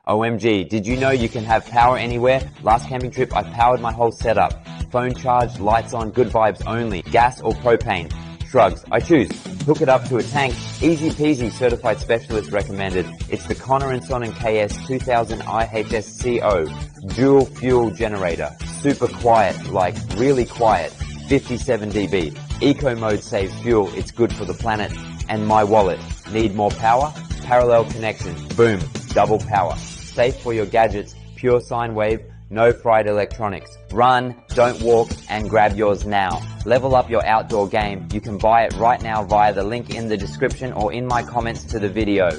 OMG, did you know you can have power anywhere? Last camping trip, I powered my whole setup. Phone charged, lights on, good vibes only. Gas or propane? Shrugs. I choose. Hook it up to a tank. Easy peasy, certified specialist recommended. It's the Konner&Sohnen KS 2000 IHSCO dual fuel generator. Super quiet, like really quiet. 57 dB. Eco mode saves fuel. It's good for the planet. And my wallet. Need more power? Parallel connection. Boom. Double power. Safe for your gadgets. Pure sine wave. No fried electronics. Run, don't walk, and grab yours now. Level up your outdoor game. You can buy it right now via the link in the description or in my comments to the video.